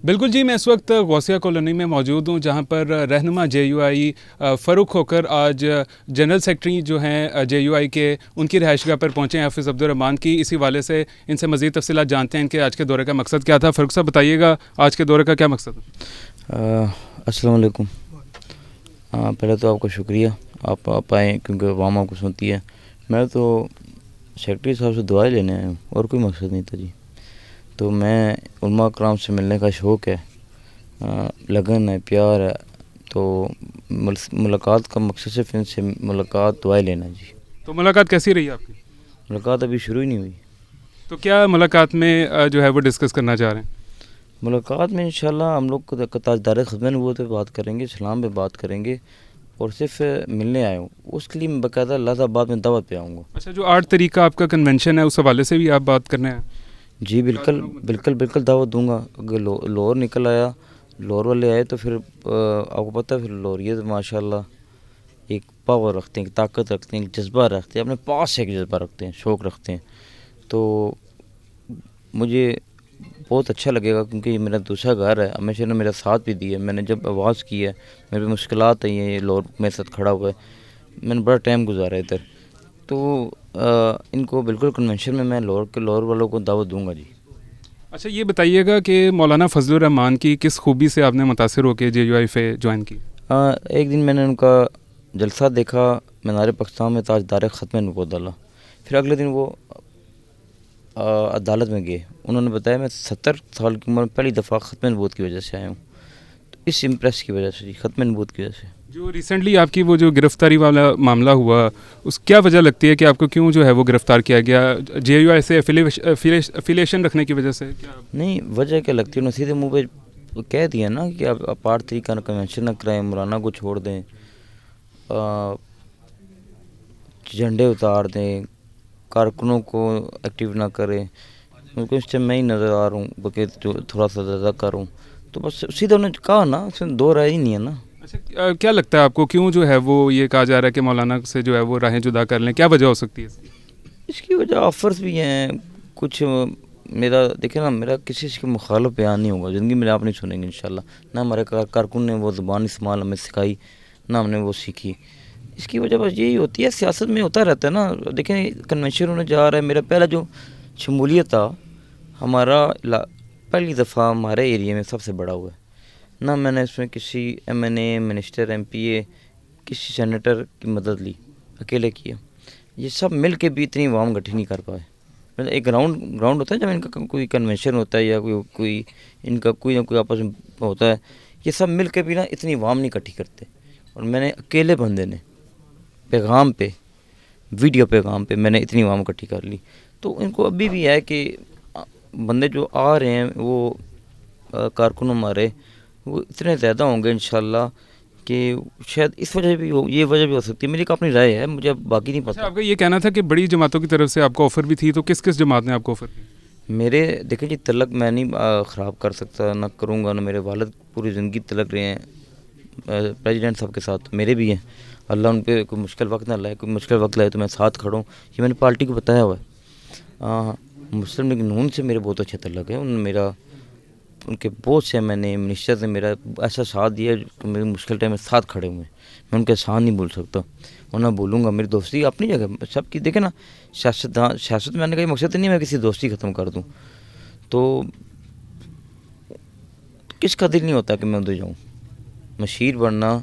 بالکل جی، میں اس وقت غوثیہ کالونی میں موجود ہوں جہاں پر رہنما جے یو آئی فاروق کھوکھر آج جنرل سیکرٹری جو ہیں جے یو آئی کے ان کی رہائش گاہ پر پہنچے ہیں حافظ عبدالرحمان کی. اسی حوالے سے ان سے مزید تفصیلات جانتے ہیں ان کے آج کے دورے کا مقصد کیا تھا. فاروق صاحب بتائیے گا آج کے دورے کا کیا مقصد ہے؟ السلام علیکم. پہلے تو آپ کا شکریہ آپ آئیں کیونکہ عوام آپ کو سنتی ہے. میں تو سیکرٹری صاحب سے دعائیں لینے آیا ہوں اور کوئی مقصد نہیں تھا جی. تو میں علماء کرام سے ملنے کا شوق ہے, لگن ہے, پیار ہے, تو ملاقات کا مقصد صرف ان سے ملاقات دعائیں لینا جی. تو ملاقات کیسی رہی آپ کی؟ ملاقات ابھی شروع ہی نہیں ہوئی. تو کیا ملاقات میں جو ہے وہ ڈسکس کرنا چاہ رہے ہیں؟ ملاقات میں انشاءاللہ ہم لوگ تاجدار ختم نبوت پہ بات کریں گے, اسلام پہ بات کریں گے, اور صرف ملنے آئے ہوں اس کے لیے میں باقاعدہ لحظہ بعد میں دعوت پہ آؤں گا. اچھا, جو 8 تاریخ کا آپ کا کنونشن ہے اس حوالے سے بھی آپ بات کرنے ہیں؟ جی بالکل دعوت دوں گا. اگر لاہور نکل آیا, لاہور والے آئے تو پھر آپ کو پتہ ہے پھر لاہوریت ماشاء اللہ ایک پاور رکھتے ہیں, ایک طاقت رکھتے ہیں, ایک جذبہ رکھتے ہیں, اپنے پاس ایک جذبہ رکھتے ہیں, شوق رکھتے ہیں. تو مجھے بہت اچھا لگے گا کیونکہ یہ میرا دوسرا گھر ہے. ہمیشہ نے میرا ساتھ بھی دیا ہے. میں نے جب آواز کی ہے, میرے مشکلات آئی ہیں, یہ لاہور میرے ساتھ کھڑا ہوا ہے, میں نے بڑا ٹائم گزارا ہے ادھر. تو ان کو بالکل کنونشن میں لاہور والوں کو دعوت دوں گا جی. اچھا, یہ بتائیے گا کہ مولانا فضل الرحمان کی کس خوبی سے آپ نے متاثر ہو کے جے یو آئی پہ جوائن کی؟ ایک دن میں نے ان کا جلسہ دیکھا, مینار پاکستان میں تاجدار ختم نبوت ڈالا. پھر اگلے دن وہ عدالت میں گئے. انہوں نے بتایا میں 70 سال کی عمر میں پہلی دفعہ ختم نبوت کی وجہ سے آیا ہوں. تو اس امپریس کی وجہ سے جی, ختم نبوت کی وجہ سے. جو ریسنٹلی آپ کی وہ جو گرفتاری والا معاملہ ہوا, اس کیا وجہ لگتی ہے کہ آپ کو کیوں جو ہے وہ گرفتار کیا گیا؟ جے یو آئی سے افیلیشن رکھنے کی وجہ سے؟ نہیں, وجہ کیا لگتی ہے, انہوں نے سیدھے منہ پہ کہہ دیا نا کہ آپ 8 تاریخ کا کنونشن نہ کرائیں, مولانا کو چھوڑ دیں, جھنڈے اتار دیں, کارکنوں کو ایکٹیو نہ کریں. کیونکہ اس ٹائم میں ہی نظر آ رہا ہوں بلکہ جو تھوڑا سا زیادہ کر رہا ہوں. تو بس سیدھا انہوں نے کہا نا, اس میں دو رائے ہی نہیں ہے نا. اچھا, کیا لگتا ہے آپ کو کیوں جو ہے وہ یہ کہا جا رہا ہے کہ مولانا سے جو ہے وہ راہیں جدا کر لیں؟ کیا وجہ ہو سکتی ہے اس کی وجہ آفرز بھی ہیں کچھ. میرا دیکھیں نا, میرا کسی کے مخالف بیان نہیں ہوگا زندگی میں, آپ نہیں سنیں گے انشاءاللہ. نہ ہمارے کارکن نے وہ زبان استعمال ہمیں سکھائی, نہ ہم نے وہ سیکھی. اس کی وجہ بس یہی ہوتی ہے, سیاست میں ہوتا رہتا ہے نا. دیکھیں کنونشن ہونے جا رہا ہے, میرا پہلا جو شمولیت تھا ہمارا پہلی دفعہ ہمارے ایریے میں سب سے بڑا ہوا ہے. نہ میں نے اس میں کسی ایم این اے, منسٹر, ایم پی اے, کسی سینیٹر کی مدد لی, اکیلے کیا. یہ سب مل کے بھی اتنی عوام گٹھی نہیں کر پائے. ایک گراؤنڈ ہوتا ہے جب ان کا کوئی کنونشن ہوتا ہے یا کوئی ان کا کوئی نہ کوئی آپس میں ہوتا ہے, یہ سب مل کے بھی نا اتنی عوام نہیں اکٹھی کرتے. اور میں نے اکیلے بندے نے پیغام پہ, ویڈیو پیغام پہ میں نے اتنی عوام اکٹھی کر لی. تو ان کو ابھی بھی ہے کہ بندے جو آ رہے ہیں وہ کارکن ہمارے وہ اتنے زیادہ ہوں گے انشاءاللہ کہ شاید اس وجہ بھی ہو, یہ وجہ بھی ہو سکتی ہے. میری اپنی رائے ہے, مجھے باقی نہیں پتہ. آپ کا یہ کہنا تھا کہ بڑی جماعتوں کی طرف سے آپ کو آفر بھی تھی, تو کس جماعت نے آپ کو آفر کی؟ میرے دیکھیں جی, تلق میں نہیں خراب کر سکتا, نہ کروں گا. نہ میرے والد پوری زندگی تلق رہے ہیں پریزیڈنٹ صاحب کے ساتھ, میرے بھی ہیں. اللہ ان پہ کوئی مشکل وقت نہ لائے, کوئی مشکل وقت لائے تو میں ساتھ کھڑوں. یہ میں نے پارٹی کو بتایا ہوا ہے. مسلم لیگ نون سے میرے بہت اچھے تعلق ہے. ان کے بہت سے میں نے منسٹر نے میرا ایسا ساتھ دیا کہ میرے مشکل ٹائم میں ساتھ کھڑے ہوئے. میں ان کے ساتھ نہیں بول سکتا, ورنہ بولوں گا. میری دوستی اپنی جگہ سب کی. دیکھیں نا, سیاست میں آنے کا مقصد نہیں ہے میں کسی دوستی ختم کر دوں. تو کس کا دل نہیں ہوتا کہ میں ادھر جاؤں. مشیر بننا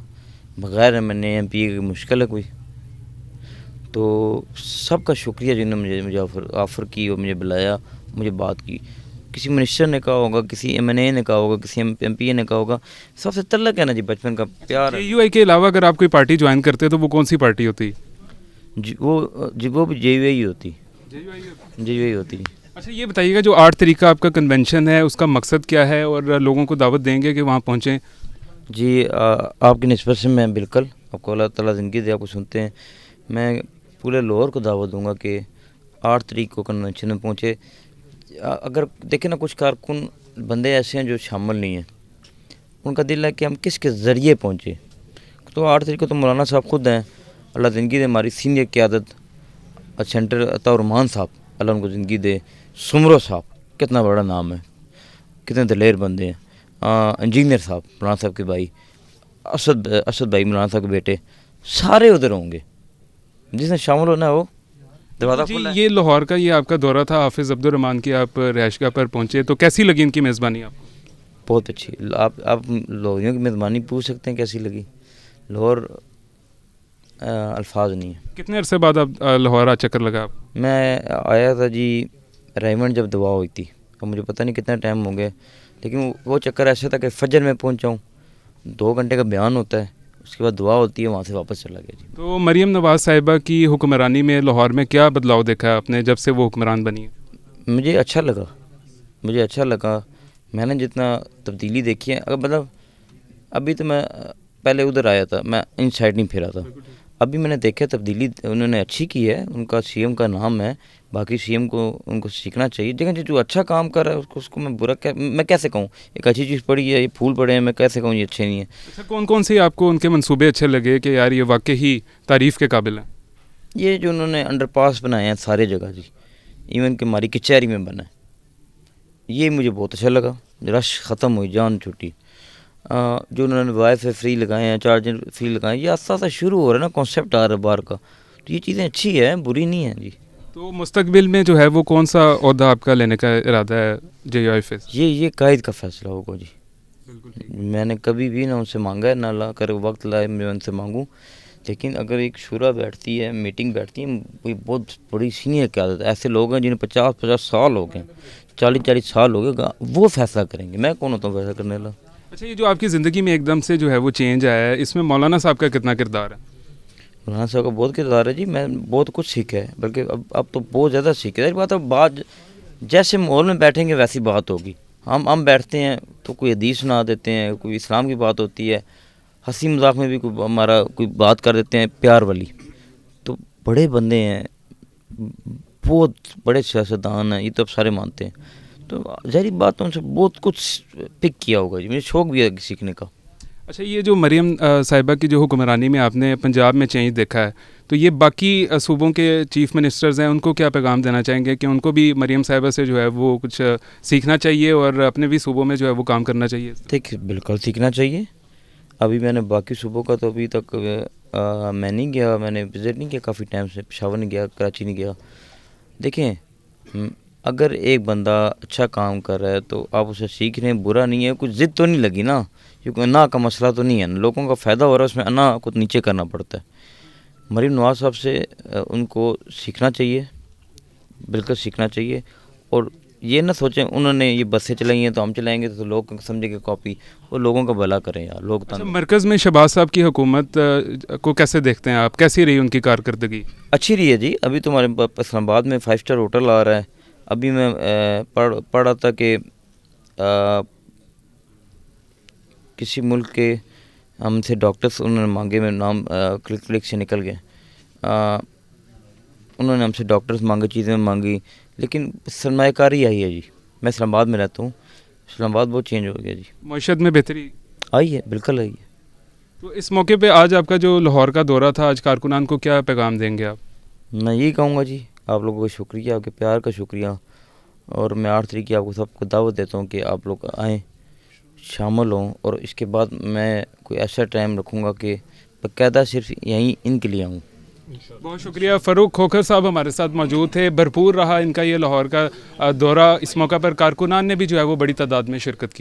بغیر میں نے ایم پی اے کی مشکل ہے کوئی. تو سب کا شکریہ جنہوں نے مجھے آفر کی اور مجھے بلایا, مجھے بات کی. کسی منسٹر نے کہا ہوگا, کسی ایم این اے نے کہا ہوگا, کسی ایم پی اے نے کہا ہوگا. سب سے تعلق ہے نا جی, بچپن کا پیار. جے یو آئی کے علاوہ اگر آپ کوئی پارٹی جوائن کرتے تو وہ کون سی پارٹی ہوتی؟ وہ بھی جے یو آئی ہوتی. جے یو آئی ہوتی. اچھا, یہ بتائیے گا جو 8 تاریخ کا آپ کا کنونشن ہے اس کا مقصد کیا ہے, اور لوگوں کو دعوت دیں گے کہ وہاں پہنچیں؟ جی آپ کی نسبت سے میں بالکل, آپ کو اللہ تعالیٰ زندگی دے, آپ کو سنتے ہیں. میں پورے لاہور کو دعوت دوں گا کہ 8 تاریخ کو کنونشن میں پہنچے. اگر دیکھیں نا, کچھ کارکن بندے ایسے ہیں جو شامل نہیں ہیں, ان کا دل ہے کہ ہم کس کے ذریعے پہنچے. تو 8 تاریخ کو تو مولانا صاحب خود ہیں, اللہ زندگی دے. ہماری سینئر قیادت سینٹر عطا الرحمان صاحب, اللہ ان کو زندگی دے. سمرو صاحب, کتنا بڑا نام ہے, کتنے دلیر بندے ہیں. انجینئر صاحب مولانا صاحب کے بھائی اسد بھائی مولانا صاحب کے بیٹے سارے ادھر ہوں گے. جس نے شامل ہونا ہے وہ دروازہ جی کھلا ہے. یہ لاہور کا یہ آپ کا دورہ تھا حافظ عبدالرحمان کی، آپ رہائشگاہ پر پہنچے تو کیسی لگی ان کی میزبانی آپ کو؟ بہت اچھی. آپ لوگوں کی میزبانی پوچھ سکتے ہیں کیسی لگی. لاہور الفاظ نہیں ہے. کتنے عرصے بعد آپ لاہور آ چکر لگا آپ؟ میں آیا تھا جی ریمنڈ جب دعا ہوئی تھی، اب مجھے پتہ نہیں کتنا ٹائم ہو گیا، لیکن وہ چکر ایسا تھا کہ فجر میں پہنچا ہوں. 2 گھنٹے کا بیان ہوتا ہے، اس کے بعد دعا ہوتی ہے، وہاں سے واپس چلا گیا جی. تو مریم نواز صاحبہ کی حکمرانی میں لاہور میں کیا بدلاؤ دیکھا ہے آپ نے جب سے وہ حکمران بنی ہے؟ مجھے اچھا لگا. میں نے جتنا تبدیلی دیکھی ہے، اگر مطلب ابھی تو میں پہلے ادھر آیا تھا، میں ان سائڈ نہیں پھرا تھا. ابھی میں نے دیکھا تبدیلی انہوں نے اچھی کی ہے. ان کا سی ایم کا نام ہے، باقی سی ایم کو ان کو سیکھنا چاہیے. دیکھیں جو اچھا کام کر رہا ہے اس کو میں برا میں کیسے کہوں؟ ایک اچھی چیز پڑھی ہے، یہ پھول پڑے ہیں، میں کیسے کہوں یہ اچھے نہیں ہیں؟ اچھا کون سے آپ کو ان کے منصوبے اچھے لگے کہ یار یہ واقعی تعریف کے قابل ہیں؟ یہ جو انہوں نے انڈر پاس بنائے ہیں سارے جگہ جی، ایون کہ ہماری کچہری میں بنا ہے، یہ مجھے بہت اچھا لگا. رش ختم ہوئی، جان چھوٹی. جو انہوں نے وائی فائی فری لگائے ہیں، چارجر فری لگائے ہیں، یہ آستہ آستہ شروع ہو رہا ہے نا، کانسیپٹ آ رہا ہے باہر کا. تو یہ چیزیں اچھی ہیں، بری نہیں ہیں جی. تو مستقبل میں جو ہے وہ کون سا عہدہ آپ کا لینے کا ارادہ ہے JUI فیس؟ یہ قائد کا فیصلہ ہوگا جی. میں نے کبھی بھی نہ ان سے مانگا ہے، نہ لا کر وقت لائے میں ان سے مانگوں. لیکن اگر ایک شورا بیٹھتی ہے، میٹنگ بیٹھتی ہے، کوئی بہت بڑی سینئر قیادت، ایسے لوگ ہیں جنہیں 50 سال ہو گئے، 40 سال ہو گئے، وہ فیصلہ کریں گے. میں کون ہوتا ہوں فیصلہ کرنے والا؟ اچھا یہ جو آپ کی زندگی میں ایک دم سے جو ہے وہ چینج آیا ہے، اس میں مولانا صاحب کا کتنا کردار ہے؟ مولانا صاحب کا بہت کردار ہے جی. میں بہت کچھ سیکھا ہے، بلکہ اب تو بہت زیادہ سیکھا ہے. بات جیسے ماحول میں بیٹھیں گے ویسی بات ہوگی. ہم بیٹھتے ہیں تو کوئی حدیث سنا دیتے ہیں، کوئی اسلام کی بات ہوتی ہے، ہنسی مذاق میں بھی کوئی بات کر دیتے ہیں پیار والی. تو بڑے بندے ہیں، بہت بڑے سیاستدان ہیں، یہ تو اب سارے مانتے ہیں. تو ظاہری بات ان سے بہت کچھ پک کیا ہوگا جی. مجھے شوق بھی ہے سیکھنے کا. اچھا یہ جو مریم صاحبہ کی جو حکمرانی میں آپ نے پنجاب میں چینج دیکھا ہے، تو یہ باقی صوبوں کے چیف منسٹرز ہیں، ان کو کیا پیغام دینا چاہیں گے کہ ان کو بھی مریم صاحبہ سے جو ہے وہ کچھ سیکھنا چاہیے اور اپنے بھی صوبوں میں جو ہے وہ کام کرنا چاہیے؟ دیکھیے بالکل سیکھنا چاہیے. ابھی میں نے باقی صوبوں کا تو ابھی تک میں نہیں گیا، میں نے وزٹ نہیں کیا کافی ٹائم سے. پشاور نہیں گیا، کراچی نہیں گیا. دیکھیں اگر ایک بندہ اچھا کام کر رہا ہے تو آپ اسے سیکھ رہے ہیں، برا نہیں ہے. کچھ ضد تو نہیں لگی نا، کیونکہ انا کا مسئلہ تو نہیں ہے. لوگوں کا فائدہ ہو رہا ہے، اس میں انا کو نیچے کرنا پڑتا ہے. مریم نواز صاحب سے ان کو سیکھنا چاہیے، بالکل سیکھنا چاہیے. اور یہ نہ سوچیں انہوں نے یہ بسیں چلائی ہیں تو ہم چلائیں گے تو لوگ سمجھیں گے کاپی. وہ لوگوں کا بھلا کریں یار. لوگ اچھا مرکز میں شہباز صاحب کی حکومت کو کیسے دیکھتے ہیں آپ؟ کیسی رہی ان کی کارکردگی؟ اچھی رہی ہے جی. ابھی تو ہمارے اسلام آباد میں 5 اسٹار ہوٹل آ رہا ہے. ابھی میں پڑھ رہا تھا کہ کسی ملک کے ہم سے ڈاکٹرس انہوں نے مانگے، میں نام کلک سے نکل گئے. انہوں نے ہم سے ڈاکٹرس مانگے، چیزیں مانگی، لیکن سرمایہ کاری آئی ہے جی. میں اسلام آباد میں رہتا ہوں، اسلام آباد بہت چینج ہو گیا جی. معیشت میں بہتری آئی ہے، بالکل آئی ہے. تو اس موقع پہ آج آپ کا جو لاہور کا دورہ تھا، آج کارکنان کو کیا پیغام دیں گے آپ؟ میں یہی کہوں گا جی، آپ لوگوں کا شکریہ، آپ کے پیار کا شکریہ. اور میں 8 تاریخ کی آپ کو سب کو دعوت دیتا ہوں کہ آپ لوگ آئیں، شامل ہوں. اور اس کے بعد میں کوئی ایسا ٹائم رکھوں گا کہ باقاعدہ صرف یہیں ان کے لیے آؤں. بہت شکریہ. فاروق کھوکھر صاحب ہمارے ساتھ موجود تھے. بھرپور رہا ان کا یہ لاہور کا دورہ. اس موقع پر کارکنان نے بھی جو ہے وہ بڑی تعداد میں شرکت کی.